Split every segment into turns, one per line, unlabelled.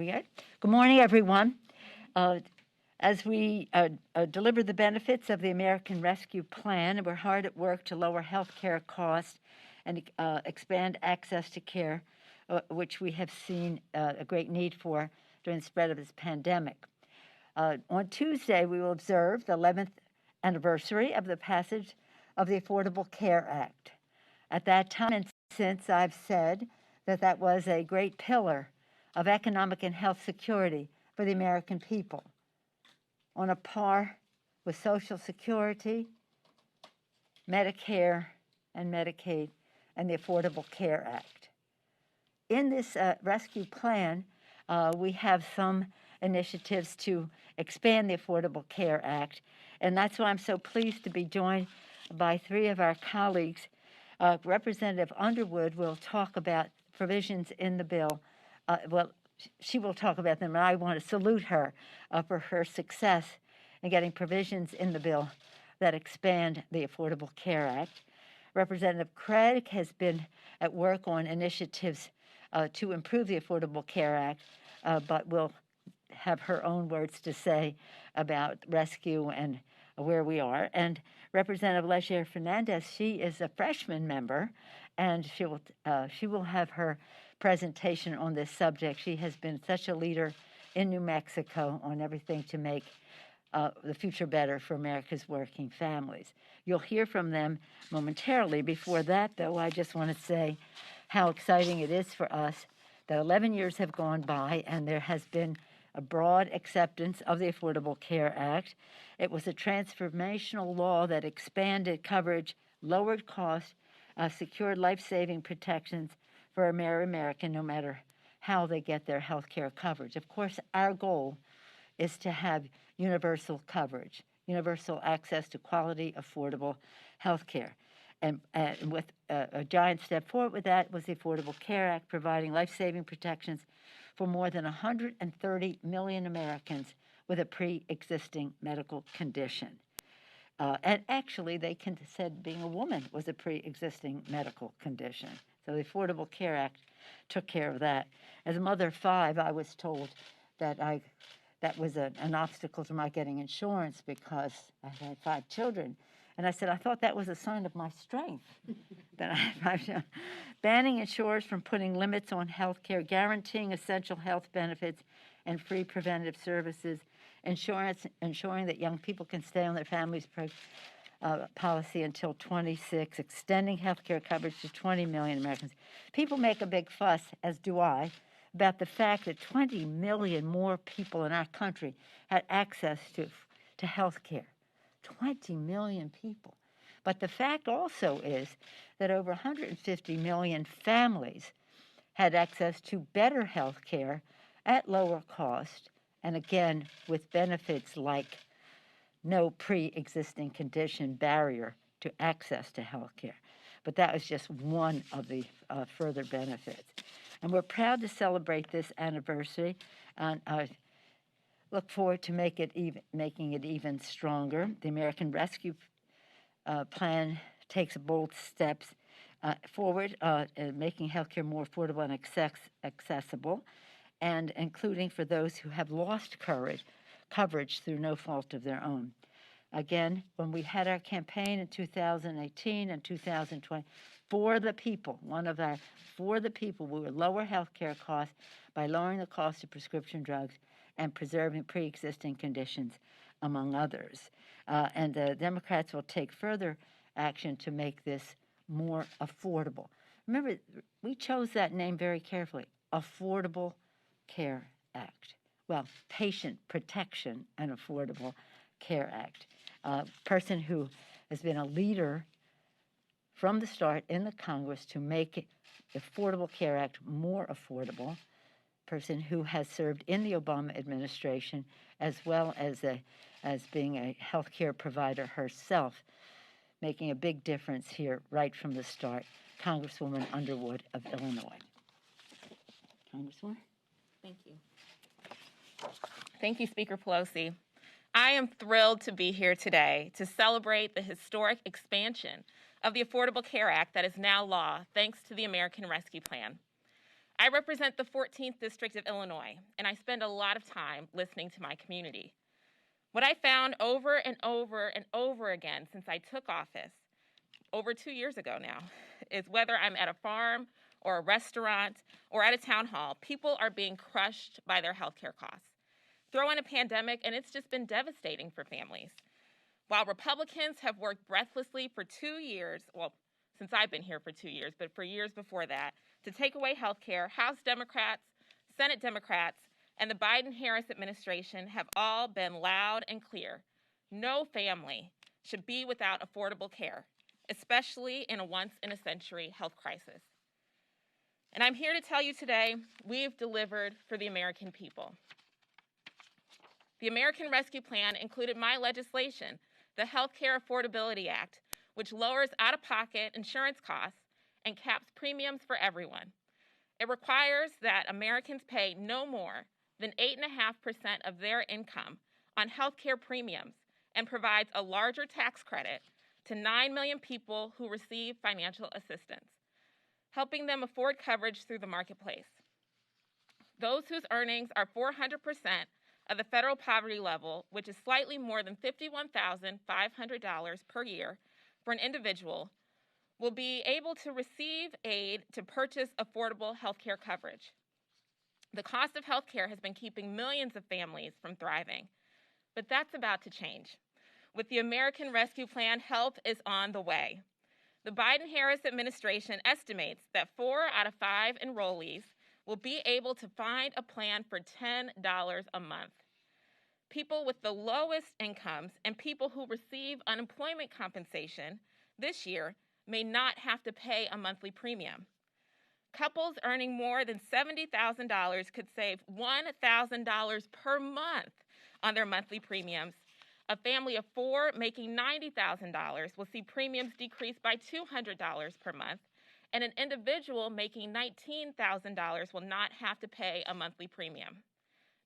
We good? Good morning, everyone. As we deliver the benefits of the American Rescue Plan, we're hard at work to lower health care costs and expand access to care, which we have seen a great need for during the spread of this pandemic. On Tuesday, we will observe the 11th anniversary of the passage of the Affordable Care Act. At that time, and since, I've said that was a great pillar of economic and health security for the American people, on a par with Social Security, Medicare, and Medicaid, and the Affordable Care Act. In this rescue plan, we have some initiatives to expand the Affordable Care Act, and that's why I'm so pleased to be joined by three of our colleagues. Representative Underwood will talk about provisions in the bill. She will talk about them, and I want to salute her for her success in getting provisions in the bill that expand the Affordable Care Act. Representative Craig has been at work on initiatives to improve the Affordable Care Act, but will have her own words to say about rescue and where we are. And Representative Leger Fernandez, she is a freshman member, and she will have her presentation on this subject. She has been such a leader in New Mexico on everything to make the future better for America's working families. You'll hear from them momentarily. Before that, though, I just want to say how exciting it is for us that 11 years have gone by and there has been a broad acceptance of the Affordable Care Act. It was a transformational law that expanded coverage, lowered costs, secured life-saving protections for every American, no matter how they get their health care coverage. Of course, our goal is to have universal coverage, universal access to quality, affordable health care. And with a giant step forward with that was the Affordable Care Act, providing life-saving protections for more than 130 million Americans with a pre-existing medical condition. And actually, they said being a woman was a pre-existing medical condition. So the Affordable Care Act took care of that. As a mother of five, I was told that that was an obstacle to my getting insurance because I had 5 children. And I said, I thought that was a sign of my strength. Banning insurers from putting limits on health care, guaranteeing essential health benefits and free preventive services, ensuring that young people can stay on their family's policy until 26, extending health care coverage to 20 million Americans. People make a big fuss, as do I, about the fact that 20 million more people in our country had access to health care. 20 million people. But the fact also is that over 150 million families had access to better health care at lower cost, and again, with benefits like no pre-existing condition barrier to access to health care. But that was just one of the further benefits. And we're proud to celebrate this anniversary and look forward to making it even stronger. The American Rescue Plan takes bold steps forward in making healthcare more affordable and accessible, and including for those who have lost coverage through no fault of their own. Again, when we had our campaign in 2018 and 2020, for the people, for the people, we would lower health care costs by lowering the cost of prescription drugs and preserving pre-existing conditions, among others. And the Democrats will take further action to make this more affordable. Remember, we chose that name very carefully, Affordable Care Act. Well, Patient Protection and Affordable Care Act. A person who has been a leader from the start in the Congress to make the Affordable Care Act more affordable, person who has served in the Obama administration as well as being a healthcare provider herself, making a big difference here right from the start, Congresswoman Underwood of Illinois. Congresswoman?
Thank you. Thank you, Speaker Pelosi. I am thrilled to be here today to celebrate the historic expansion of the Affordable Care Act that is now law, thanks to the American Rescue Plan. I represent the 14th District of Illinois, and I spend a lot of time listening to my community. What I found over and over and over again since I took office, over 2 years ago now, is whether I'm at a farm or a restaurant or at a town hall, people are being crushed by their healthcare costs. Throw in a pandemic, and it's just been devastating for families. While Republicans have worked breathlessly for 2 years, well, since I've been here for 2 years, but for years before that, to take away health care, House Democrats, Senate Democrats, and the Biden-Harris administration have all been loud and clear. No family should be without affordable care, especially in a once-in-a-century health crisis. And I'm here to tell you today, we've delivered for the American people. The American Rescue Plan included my legislation, the Health Care Affordability Act, which lowers out-of-pocket insurance costs and caps premiums for everyone. It requires that Americans pay no more than 8.5% of their income on health care premiums and provides a larger tax credit to 9 million people who receive financial assistance, helping them afford coverage through the marketplace. Those whose earnings are 400% of the federal poverty level, which is slightly more than $51,500 per year for an individual, will be able to receive aid to purchase affordable health care coverage. The cost of health care has been keeping millions of families from thriving, but that's about to change. With the American Rescue Plan, help is on the way. The Biden-Harris administration estimates that 4 out of 5 enrollees will be able to find a plan for $10 a month. People with the lowest incomes and people who receive unemployment compensation this year may not have to pay a monthly premium. Couples earning more than $70,000 could save $1,000 per month on their monthly premiums. A family of 4 making $90,000 will see premiums decrease by $200 per month, and an individual making $19,000 will not have to pay a monthly premium.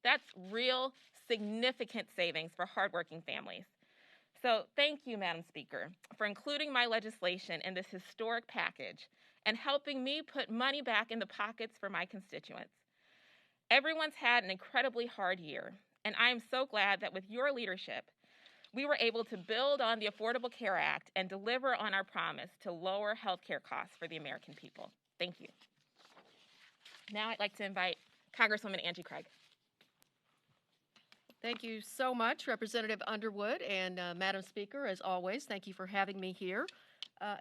That's real significant savings for hardworking families. So thank you, Madam Speaker, for including my legislation in this historic package and helping me put money back in the pockets for my constituents. Everyone's had an incredibly hard year, and I am so glad that with your leadership, we were able to build on the Affordable Care Act and deliver on our promise to lower health care costs for the American people. Thank you. Now I'd like to invite Congresswoman Angie Craig.
Thank you so much, Representative Underwood, and Madam Speaker, as always, thank you for having me here.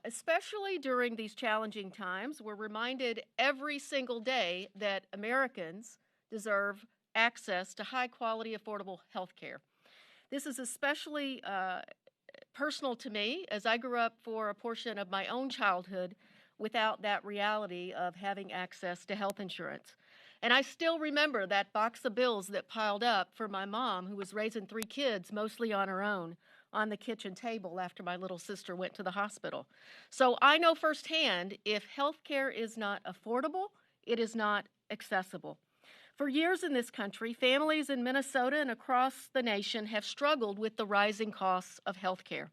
Especially during these challenging times, we're reminded every single day that Americans deserve access to high-quality, affordable health care. This is especially personal to me, as I grew up for a portion of my own childhood without that reality of having access to health insurance. And I still remember that box of bills that piled up for my mom, who was raising 3 kids, mostly on her own, on the kitchen table after my little sister went to the hospital. So I know firsthand, if health care is not affordable, it is not accessible. For years in this country, families in Minnesota and across the nation have struggled with the rising costs of health care.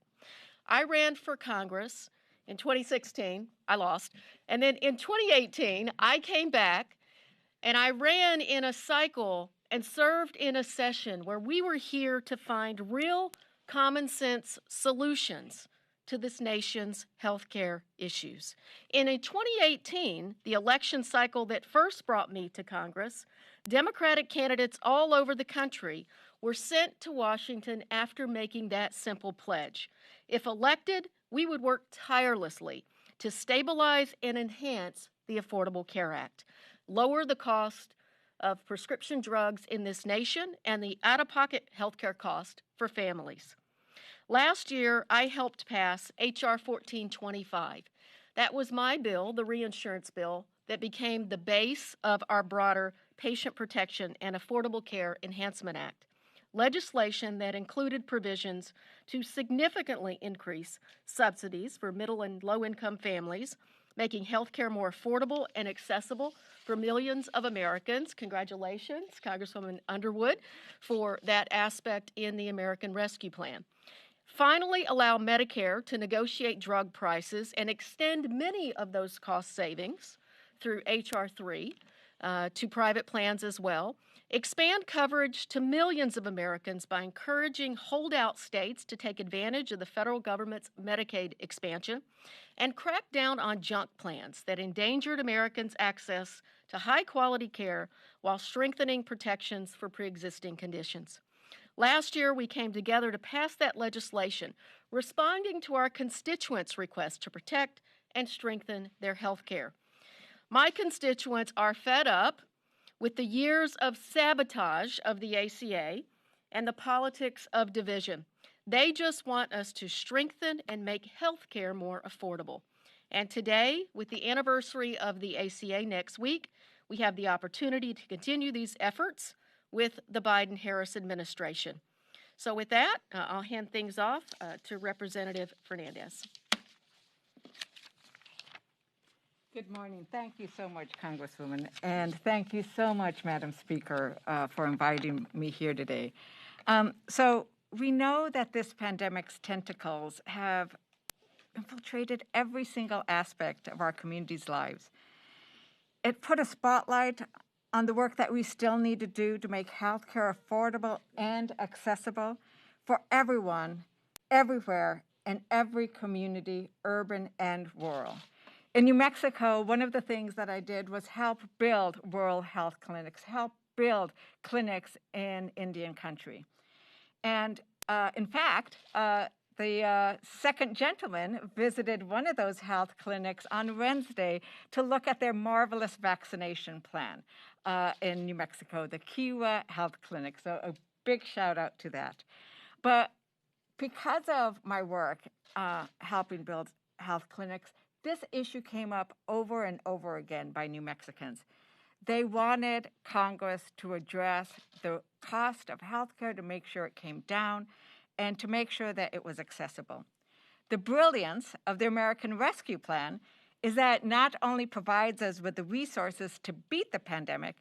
I ran for Congress in 2016. I lost. And then in 2018, I came back and I ran in a cycle and served in a session where we were here to find real common sense solutions to this nation's healthcare issues. In 2018, the election cycle that first brought me to Congress, Democratic candidates all over the country were sent to Washington after making that simple pledge. If elected, we would work tirelessly to stabilize and enhance the Affordable Care Act, lower the cost of prescription drugs in this nation and the out-of-pocket healthcare cost for families. Last year, I helped pass H.R. 1425. That was my bill, the reinsurance bill, that became the base of our broader Patient Protection and Affordable Care Enhancement Act, legislation that included provisions to significantly increase subsidies for middle and low-income families, making health care more affordable and accessible for millions of Americans. Congratulations, Congresswoman Underwood, for that aspect in the American Rescue Plan. Finally, allow Medicare to negotiate drug prices and extend many of those cost savings through H.R. 3, to private plans as well, expand coverage to millions of Americans by encouraging holdout states to take advantage of the federal government's Medicaid expansion, and crack down on junk plans that endangered Americans' access to high-quality care while strengthening protections for pre-existing conditions. Last year, we came together to pass that legislation, responding to our constituents' request to protect and strengthen their health care. My constituents are fed up with the years of sabotage of the ACA and the politics of division. They just want us to strengthen and make health care more affordable. And today, with the anniversary of the ACA next week, we have the opportunity to continue these efforts with the Biden-Harris administration. So with that, I'll hand things off to Representative Fernandez.
Good morning. Thank you so much, Congresswoman, and thank you so much, Madam Speaker, for inviting me here today. So we know that this pandemic's tentacles have infiltrated every single aspect of our community's lives. It put a spotlight on the work that we still need to do to make healthcare affordable and accessible for everyone, everywhere, in every community, urban and rural. In New Mexico, one of the things that I did was help build rural health clinics, help build clinics in Indian country. And in fact, the second gentleman visited one of those health clinics on Wednesday to look at their marvelous vaccination plan in New Mexico, the Kiowa Health Clinic. So a big shout out to that. But because of my work helping build health clinics, this issue came up over and over again by New Mexicans. They wanted Congress to address the cost of healthcare to make sure it came down and to make sure that it was accessible. The brilliance of the American Rescue Plan is that it not only provides us with the resources to beat the pandemic,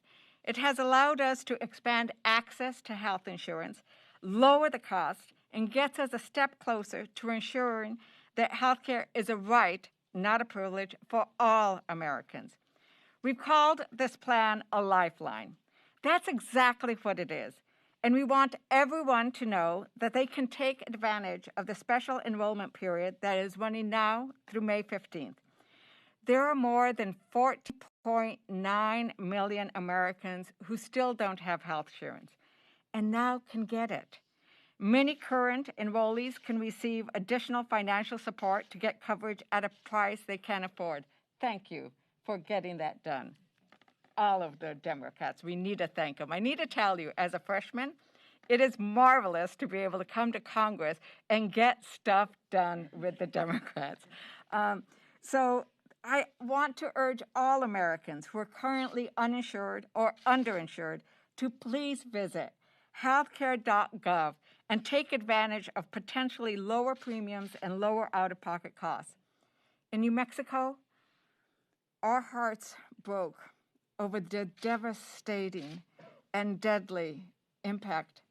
it has allowed us to expand access to health insurance, lower the cost, and gets us a step closer to ensuring that healthcare is a right, not a privilege, for all Americans. We've called this plan a lifeline. That's exactly what it is. And we want everyone to know that they can take advantage of the special enrollment period that is running now through May 15th. There are more than 40.9 million Americans who still don't have health insurance and now can get it. Many current enrollees can receive additional financial support to get coverage at a price they can afford. Thank you for getting that done. All of the Democrats, we need to thank them. I need to tell you, as a freshman, it is marvelous to be able to come to Congress and get stuff done with the Democrats. So I want to urge all Americans who are currently uninsured or underinsured to please visit healthcare.gov and take advantage of potentially lower premiums and lower out-of-pocket costs. In New Mexico, our hearts broke over the devastating and deadly impact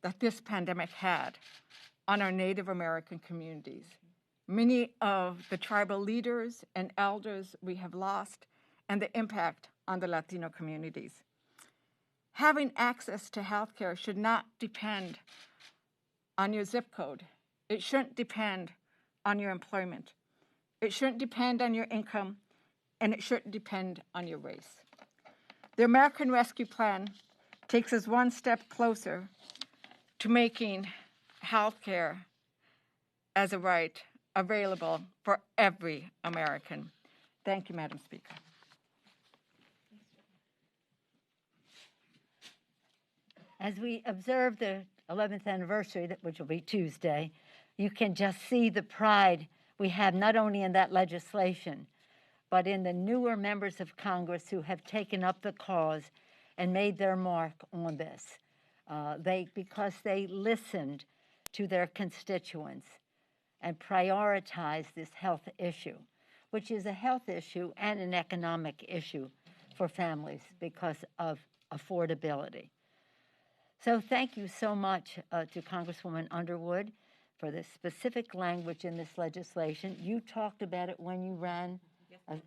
that this pandemic had on our Native American communities. Many of the tribal leaders and elders we have lost, and the impact on the Latino communities. Having access to health care should not depend on your zip code. It shouldn't depend on your employment. It shouldn't depend on your income, and it shouldn't depend on your race. The American Rescue Plan takes us one step closer to making health care as a right available for every American. Thank you, Madam Speaker.
As we observe the 11th anniversary, which will be Tuesday, you can just see the pride we have not only in that legislation, but in the newer members of Congress who have taken up the cause and made their mark on this. Because they listened to their constituents and prioritized this health issue, which is a health issue and an economic issue for families because of affordability. So thank you so much to Congresswoman Underwood for the specific language in this legislation. You talked about it when you ran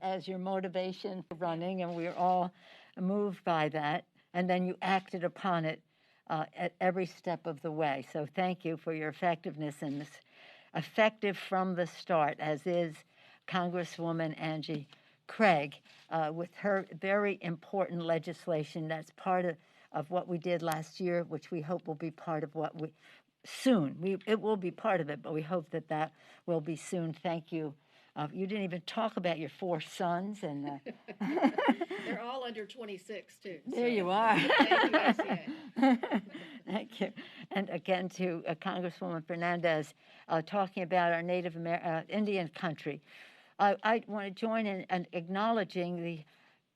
as your motivation for running, and we're all moved by that, and then you acted upon it at every step of the way. So thank you for your effectiveness in this, effective from the start, as is Congresswoman Angie Craig, with her very important legislation that's part of what we did last year, which we hope will be part of what we soon. It will be part of it, but we hope that that will be soon. Thank you. You didn't even talk about your 4 sons, and
They're all under 26, too.
there you are.
Thank you, ACA.
Thank you. And again to Congresswoman Fernandez, talking about our Native Indian country. I want to join in acknowledging the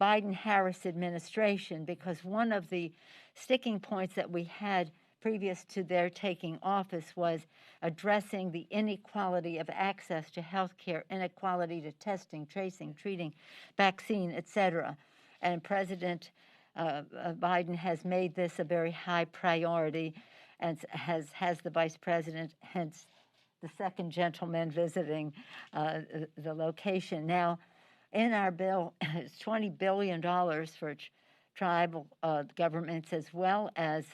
Biden-Harris administration, because one of the sticking points that we had previous to their taking office was addressing the inequality of access to health care, inequality to testing, tracing, treating, vaccine, etc. And President Biden has made this a very high priority, and has the Vice President, hence the second gentleman visiting the location. Now, in our bill, it's $20 billion for tribal governments, as well as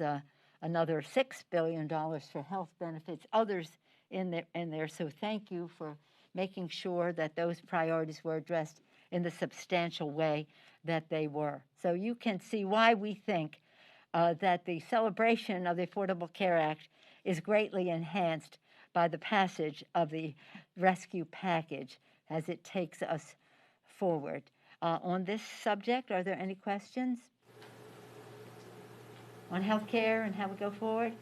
another $6 billion for health benefits, others in there. So thank you for making sure that those priorities were addressed in the substantial way that they were. So you can see why we think that the celebration of the Affordable Care Act is greatly enhanced by the passage of the rescue package as it takes us forward. On this subject, are there any questions on health care and how we go forward?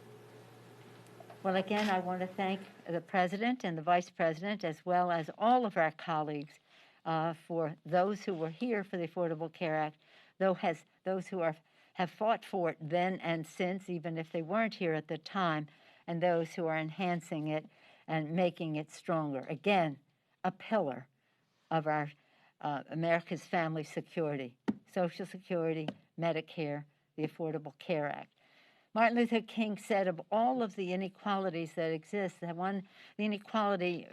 Well, again, I want to thank the President and the Vice President, as well as all of our colleagues, for those who were here for the Affordable Care Act, those who have fought for it then and since, even if they weren't here at the time, and those who are enhancing it and making it stronger. Again, a pillar of our America's family security, Social Security, Medicare, the Affordable Care Act. Martin Luther King said of all of the inequalities that exist, the inequality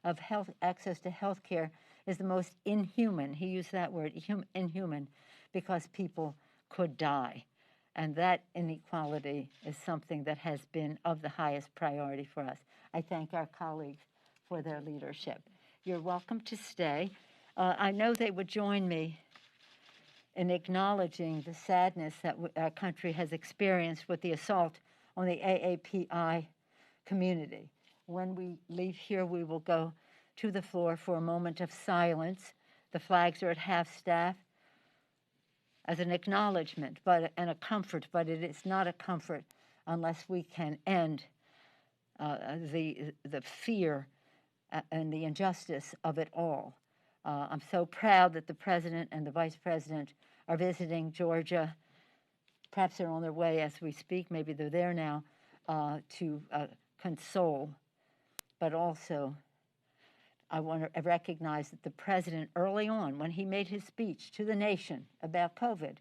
of health access to health care is the most inhuman. He used that word, inhuman, because people could die. And that inequality is something that has been of the highest priority for us. I thank our colleagues for their leadership. You're welcome to stay. I know they would join me in acknowledging the sadness that our country has experienced with the assault on the AAPI community. When we leave here, we will go to the floor for a moment of silence. The flags are at half-staff as an acknowledgement and a comfort, but it is not a comfort unless we can end the fear and the injustice of it all. I'm so proud that the President and the Vice President are visiting Georgia. Perhaps they're on their way as we speak. Maybe they're there now to console. But also, I want to recognize that the President, early on, when he made his speech to the nation about COVID,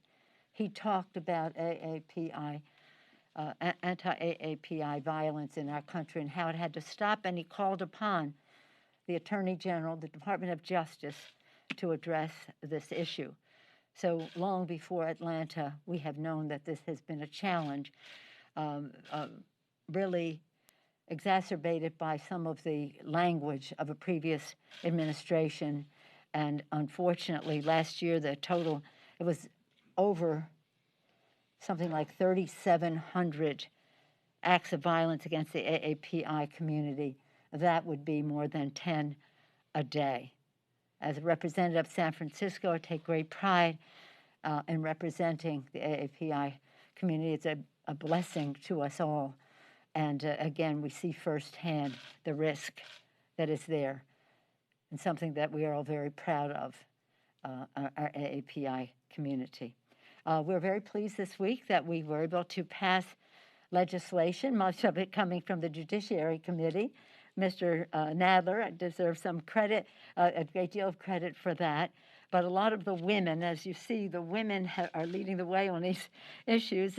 he talked about AAPI, anti-AAPI violence in our country and how it had to stop, and he called upon the Attorney General, the Department of Justice, to address this issue. So long before Atlanta, we have known that this has been a challenge, really exacerbated by some of the language of a previous administration. And unfortunately, last year, it was over something like 3,700 acts of violence against the AAPI community. That would be more than 10 a day. As a representative of San Francisco, I take great pride in representing the AAPI community. It's a blessing to us all. And again, we see firsthand the risk that is there, and something that we are all very proud of, our AAPI community. We're very pleased this week that we were able to pass legislation, much of it coming from the Judiciary Committee. Mr. Nadler deserves some credit, a great deal of credit for that. But a lot of the women, as you see, the women are leading the way on these issues.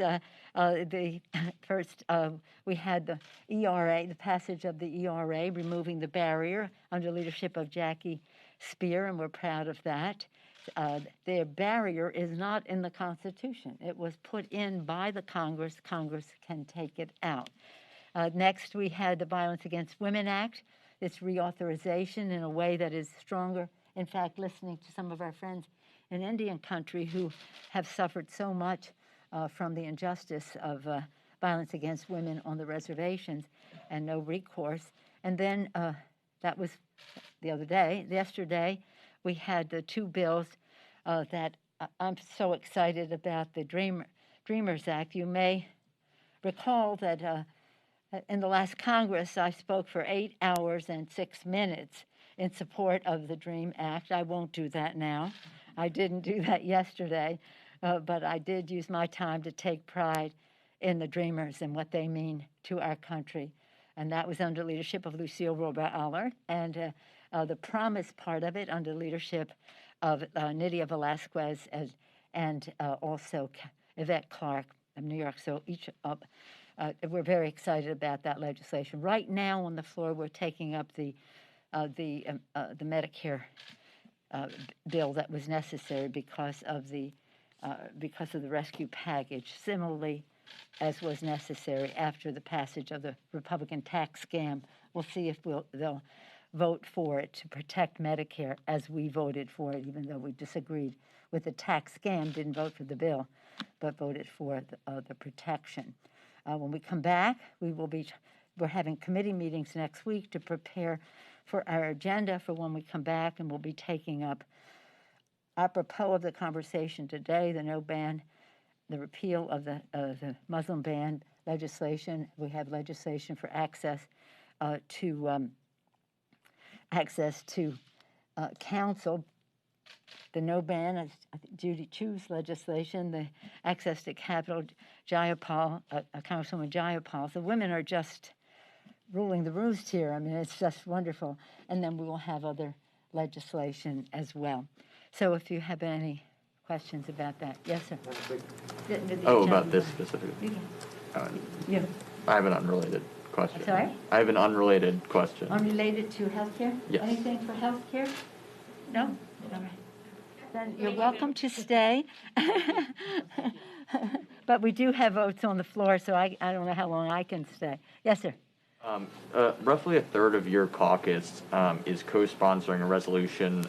First, we had the ERA, the passage of the ERA, removing the barrier under leadership of Jackie Spear, and we're proud of that. their barrier is not in the Constitution. It was put in by the Congress. Congress can take it out. Next, we had the Violence Against Women Act. Its reauthorization in a way that is stronger. In fact, listening to some of our friends in Indian country who have suffered so much from the injustice of violence against women on the reservations and no recourse. And then that was the other day. Yesterday, we had the two bills that I'm so excited about, the Dreamers Act. You may recall that in the last Congress, I spoke for 8 hours and 6 minutes in support of the DREAM Act. I won't do that now. I didn't do that yesterday, but I did use my time to take pride in the Dreamers and what they mean to our country. And that was under leadership of Lucille Roba-Allard, and the promise part of it under leadership of Nydia Velasquez and also Yvette Clarke of New York. So we're very excited about that legislation. Right now on the floor, we're taking up the Medicare bill that was necessary because of the rescue package. Similarly, as was necessary after the passage of the Republican tax scam, we'll see if they'll vote for it to protect Medicare as we voted for it, even though we disagreed with the tax scam, didn't vote for the bill, but voted for the protection. When we come back, we're having committee meetings next week to prepare for our agenda for when we come back, and we'll be taking up, apropos of the conversation today, the no ban, the repeal of the Muslim ban legislation. We have legislation for access to counsel. The no ban, I think Judy Chu's legislation, the access to capital, Jayapal, Congresswoman Jayapal. The women are just ruling the roost here. I mean, it's just wonderful. And then we will have other legislation as well. So if you have any questions about that. Yes, sir.
About this specifically?
Yeah.
I have an unrelated question.
Sorry?
I have an unrelated question.
Unrelated to healthcare?
Yes.
Anything for healthcare? No? All right. Then you're welcome to stay. But we do have votes on the floor, so I don't know how long I can stay. Yes, sir.
Roughly a third of your caucus is co-sponsoring a resolution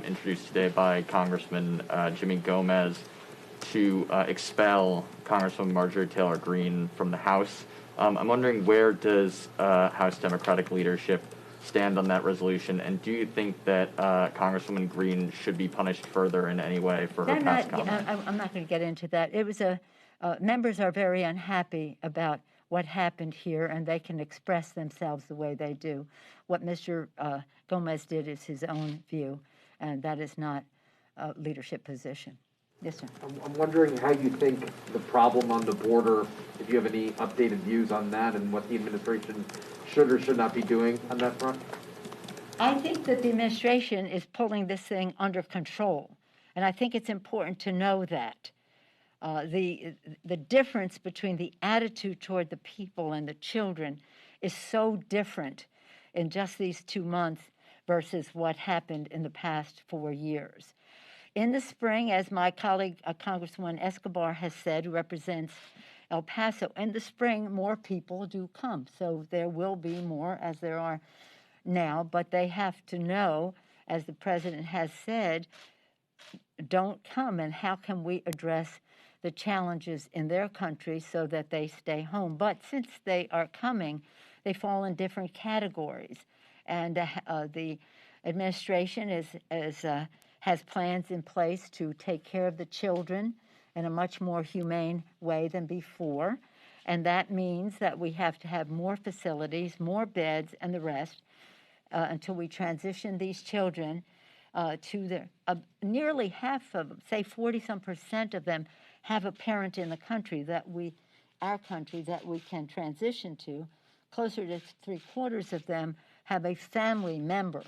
introduced today by Congressman Jimmy Gomez to expel Congresswoman Marjorie Taylor Greene from the House. I'm wondering, where does House Democratic leadership stand on that resolution, and do you think that Congresswoman Greene should be punished further in any way for her past comments?
I'm not going to get into that. It was members are very unhappy about what happened here, and they can express themselves the way they do. What Mr. Gomez did is his own view, and that is not a leadership position. Yes, sir.
I'm wondering how you think the problem on the border, if you have any updated views on that and what the administration should or should not be doing on that front?
I think that the administration is pulling this thing under control, and I think it's important to know that. The difference between the attitude toward the people and the children is so different in just these 2 months versus what happened in the past 4 years. In the spring, as my colleague, Congresswoman Escobar has said, who represents El Paso, in the spring, more people do come. So there will be more, as there are now, but they have to know, as the president has said, don't come, and how can we address the challenges in their country so that they stay home. But since they are coming, they fall in different categories. And the administration has plans in place to take care of the children in a much more humane way than before. And that means that we have to have more facilities, more beds, and the rest until we transition these children to nearly half of them, say 40-some% of them, have a parent in the country our country that we can transition to. Closer to 3/4 of them have a family member,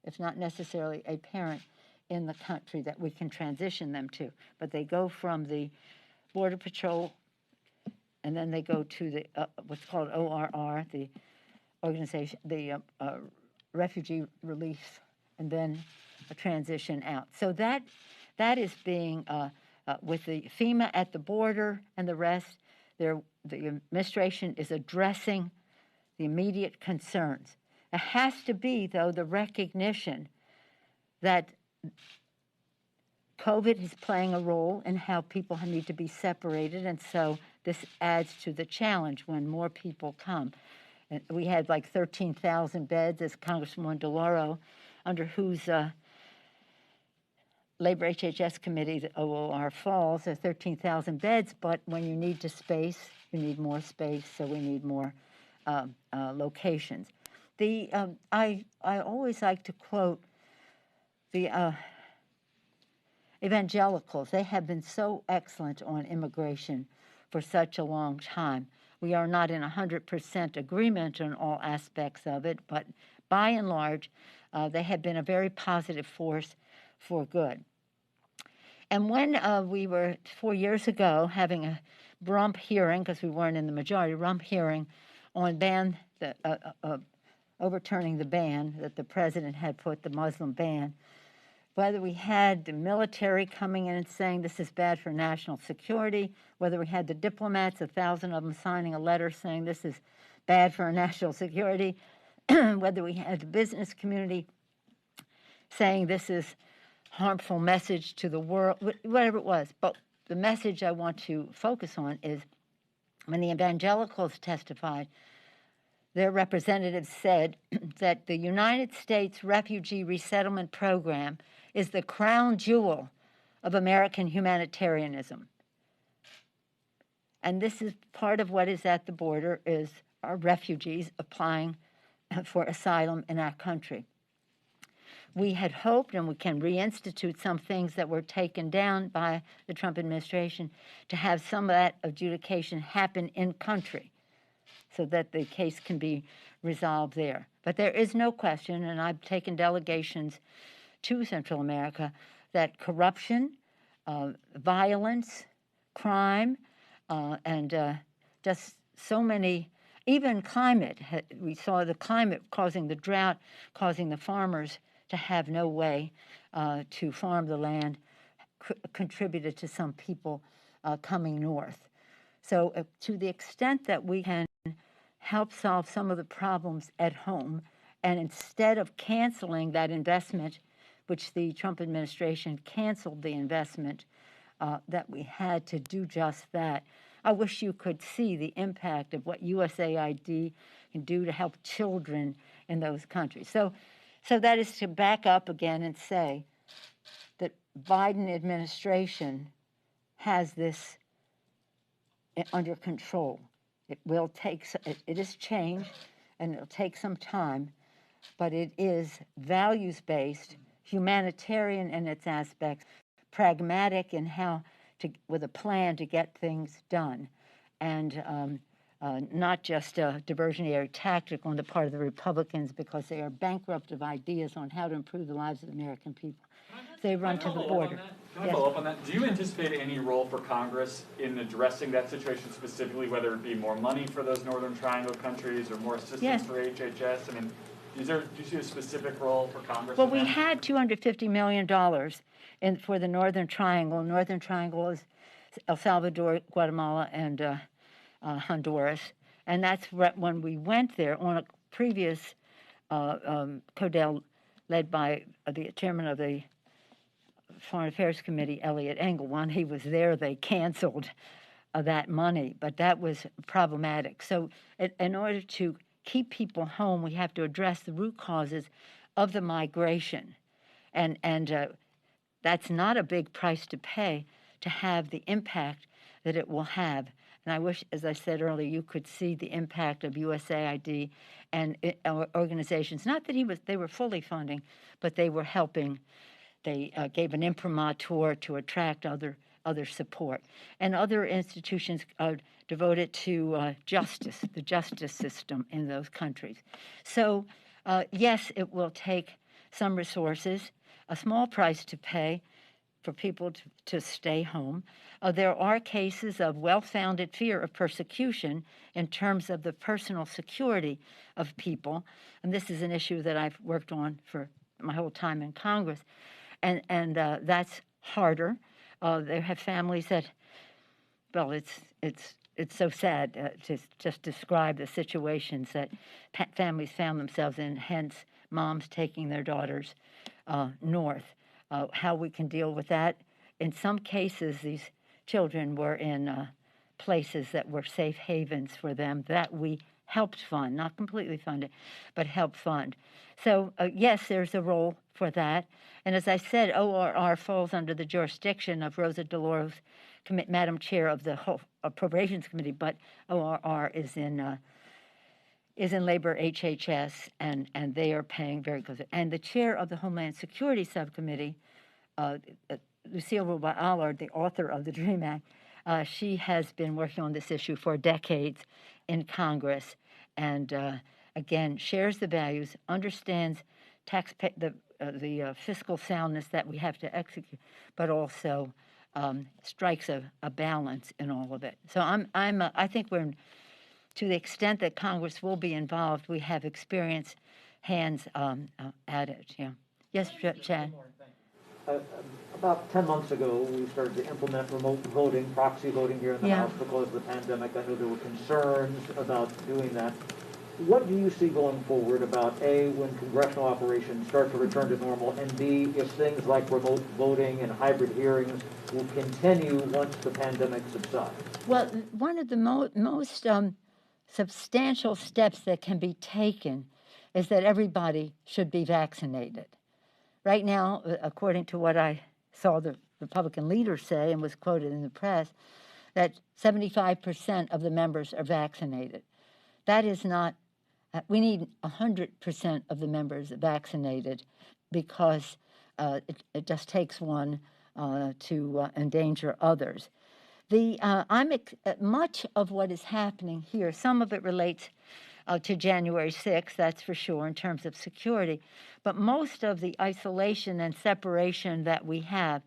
if not necessarily a parent, in the country that we can transition them to. But they go from the Border Patrol, and then they go to the what's called ORR, the organization, the Refugee Relief, and then transition out. So that is being, with the FEMA at the border and the rest, the administration is addressing the immediate concerns. There has to be, though, the recognition that COVID is playing a role in how people need to be separated, and so this adds to the challenge when more people come. And we had like 13,000 beds, as Congresswoman DeLauro, under whose Labor HHS Committee, the OOR falls, there are 13,000 beds, but when you need to space, you need more space, so we need more locations. I always like to quote the evangelicals. They have been so excellent on immigration for such a long time. We are not in 100% agreement on all aspects of it, but by and large, they have been a very positive force for good. And when we were 4 years ago having a rump hearing, because we weren't in the majority, rump hearing on overturning the ban that the president had put, the Muslim ban, whether we had the military coming in and saying this is bad for national security, whether we had the diplomats, 1,000 of them signing a letter saying this is bad for our national security, whether we had the business community saying this is harmful message to the world, whatever it was. But the message I want to focus on is when the evangelicals testified, their representatives said that the United States Refugee Resettlement Program is the crown jewel of American humanitarianism. And this is part of what is at the border is our refugees applying for asylum in our country. We had hoped, and we can reinstitute some things that were taken down by the Trump administration, to have some of that adjudication happen in country so that the case can be resolved there. But there is no question, and I've taken delegations to Central America, that corruption, violence, crime, and just so many, even climate, we saw the climate causing the drought, causing the farmers to have no way to farm the land, contributed to some people coming north. So to the extent that we can help solve some of the problems at home, and instead of canceling that investment, which the Trump administration canceled the investment that we had to do just that, I wish you could see the impact of what USAID can do to help children in those countries. So that is to back up again and say that Biden administration has this under control. It will take, it is change, and it'll take some time, but it is values-based, humanitarian in its aspects, pragmatic in how to, with a plan to get things done, and not just a diversionary tactic on the part of the Republicans because they are bankrupt of ideas on how to improve the lives of the American people. They run to the border.
Can I follow up on that? Do you anticipate any role for Congress in addressing that situation specifically, whether it be more money for those Northern Triangle countries or more assistance for HHS? I mean, do you see a specific role for Congress?
Well, we had $250 million for the Northern Triangle. Northern Triangle is El Salvador, Guatemala, and Honduras. And that's when we went there on a previous CODEL led by the chairman of the Foreign Affairs Committee, Eliot Engel. When he was there, they canceled that money, but that was problematic. So in order to keep people home, we have to address the root causes of the migration. And that's not a big price to pay to have the impact that it will have. And I wish, as I said earlier, you could see the impact of USAID and organizations. Not that they were fully funding, but they were helping. They gave an imprimatur to attract other support. And other institutions are devoted to justice, the justice system in those countries. So, yes, it will take some resources, a small price to pay for people to stay home. There are cases of well-founded fear of persecution in terms of the personal security of people. And this is an issue that I've worked on for my whole time in Congress, and that's harder. They have families that, well, it's so sad to just describe the situations that families found themselves in. Hence, moms taking their daughters north. How we can deal with that? In some cases, these children were in places that were safe havens for them that we helped fund, not completely fund it, but helped fund. So yes, there's a role for that. And as I said, ORR falls under the jurisdiction of Rosa DeLauro, Madam Chair of the whole Appropriations Committee, but ORR is in Labor HHS, and they are paying very close. And the chair of the Homeland Security Subcommittee, Lucille Ruba-Allard, the author of the DREAM Act, she has been working on this issue for decades in Congress, and again shares the values, understands the fiscal soundness that we have to execute, but also strikes a balance in all of it. So I think we're, to the extent that Congress will be involved, we have experienced hands at it. Yeah. Yes, Chad.
About 10 months ago, we started to implement remote voting, proxy voting here in the House because of the pandemic. I know there were concerns about doing that. What do you see going forward about, A, when congressional operations start to return to normal, and B, if things like remote voting and hybrid hearings will continue once the pandemic subsides?
Well, one of the most substantial steps that can be taken is that everybody should be vaccinated. Right now, according to what I saw the Republican leader say and was quoted in the press, that 75% of the members are vaccinated. That is not, we need 100% of the members vaccinated because it just takes one to endanger others. Much of what is happening here, some of it relates to January 6th, that's for sure, in terms of security. But most of the isolation and separation that we have,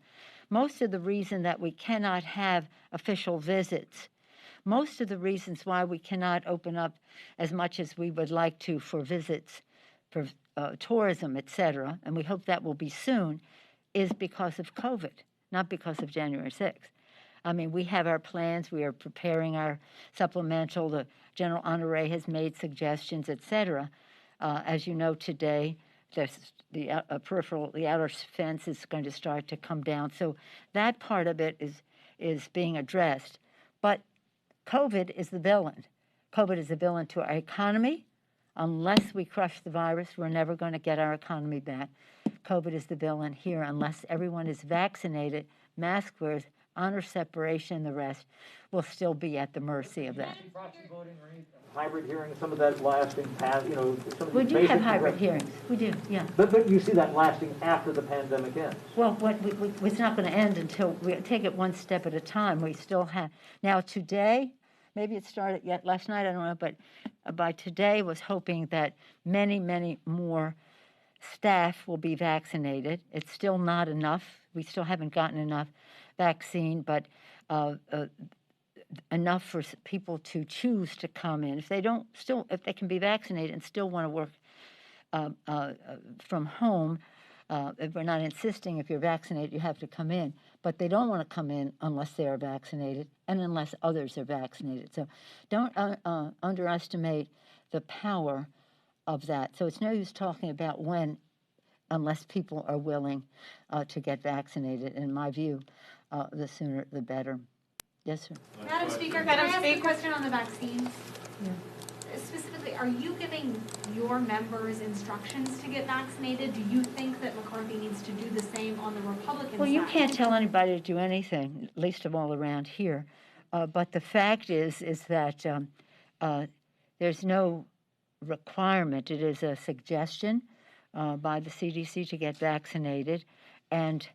most of the reason that we cannot have official visits, most of the reasons why we cannot open up as much as we would like to for visits, for tourism, et cetera, and we hope that will be soon, is because of COVID, not because of January 6th. I mean, we have our plans. We are preparing our supplemental. The General Honore has made suggestions, et cetera. As you know, today, the outer fence is going to start to come down. So that part of it is being addressed. But COVID is the villain. COVID is a villain to our economy. Unless we crush the virus, we're never going to get our economy back. COVID is the villain here. Unless everyone is vaccinated, mask wearers, honor separation, the rest will still be at the mercy of that.
Proxy voting or any hybrid hearings, some of that lasting past, some of
We
the
do
basic
have hybrid hearings. We do, yeah.
But you see that lasting after the pandemic ends.
Well, it's not going to end until we take it one step at a time. We still have. Now, today, maybe it started yet last night, I don't know, but by today was hoping that many, many more staff will be vaccinated. It's still not enough. We still haven't gotten enough vaccine, but enough for people to choose to come in. If they can be vaccinated and still want to work from home, if we're not insisting if you're vaccinated, you have to come in. But they don't want to come in unless they are vaccinated and unless others are vaccinated. So don't underestimate the power of that. So it's no use talking about when, unless people are willing to get vaccinated. In my view, the sooner the better. Yes, sir.
Madam Speaker, can I ask a question on the vaccines? Yeah. Specifically, are you giving your members instructions to get vaccinated? Do you think that McCarthy needs to do the same on the Republican side?
Well, you can't tell anybody to do anything, least of all around here. But the fact is that there's no requirement. It is a suggestion by the CDC to get vaccinated. And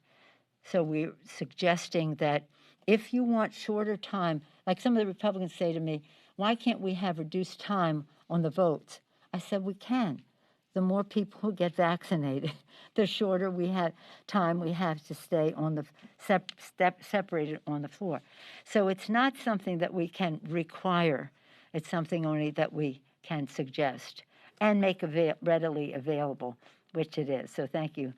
so we're suggesting that if you want shorter time, like some of the Republicans say to me, why can't we have reduced time on the votes? I said, we can. The more people who get vaccinated, the shorter time we have to stay on the separated on the floor. So it's not something that we can require. It's something only that we can suggest and make readily available which it is. So thank you.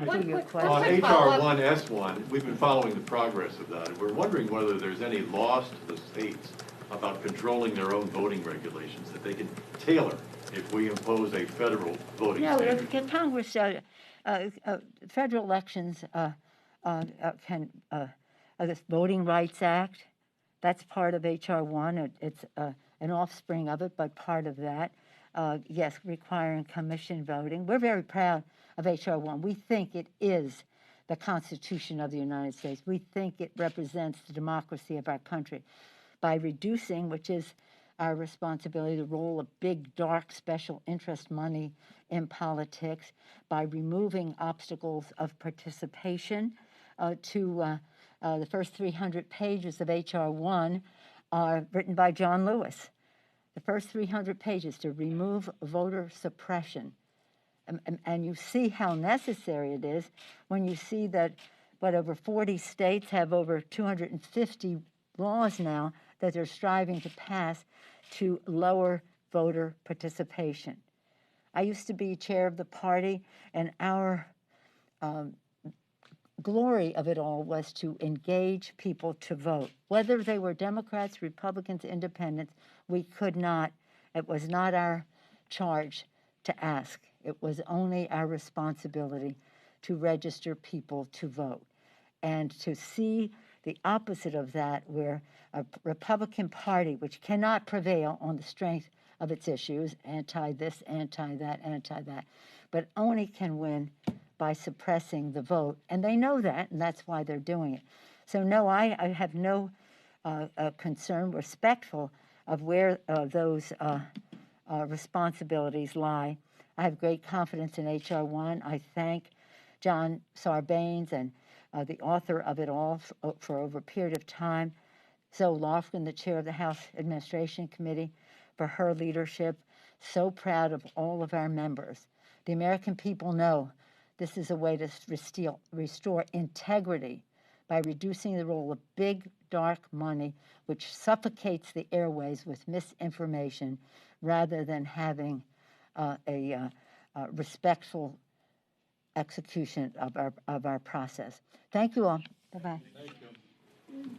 One
To your
quick-
question.
On
quick
HR
follow-up.
1S1, we've been following the progress of that, and we're wondering whether there's any loss to the states about controlling their own voting regulations that they can tailor if we impose a federal voting
No,
standard.
Congress, federal elections this Voting Rights Act, that's part of HR 1. It's an offspring of it, but part of that. Yes, requiring commission voting. We're very proud of HR 1. We think it is the Constitution of the United States. We think it represents the democracy of our country. By reducing, which is our responsibility, the role of big, dark, special interest money in politics, by removing obstacles of participation to the first 300 pages of H.R. 1 are written by John Lewis. The first 300 pages to remove voter suppression. And you see how necessary it is when you see that over 40 states have over 250 laws now that they're striving to pass to lower voter participation. I used to be chair of the party, and our glory of it all was to engage people to vote. Whether they were Democrats, Republicans, Independents, we could not, it was not our charge to ask. It was only our responsibility to register people to vote. And to see the opposite of that, where a Republican Party, which cannot prevail on the strength of its issues, anti-this, anti-that, but only can win by suppressing the vote. And they know that, and that's why they're doing it. So no, I have no concern, respectful of where those responsibilities lie. I have great confidence in H.R. 1. I thank John Sarbanes and the author of it all for over a period of time. Zoe Lofgren, the chair of the House Administration Committee, for her leadership. So proud of all of our members. The American people know this is a way to restore integrity by reducing the role of big, dark money, which suffocates the airways with misinformation, rather than having a respectful execution of our process. Thank you all. Bye-bye.
Thank you.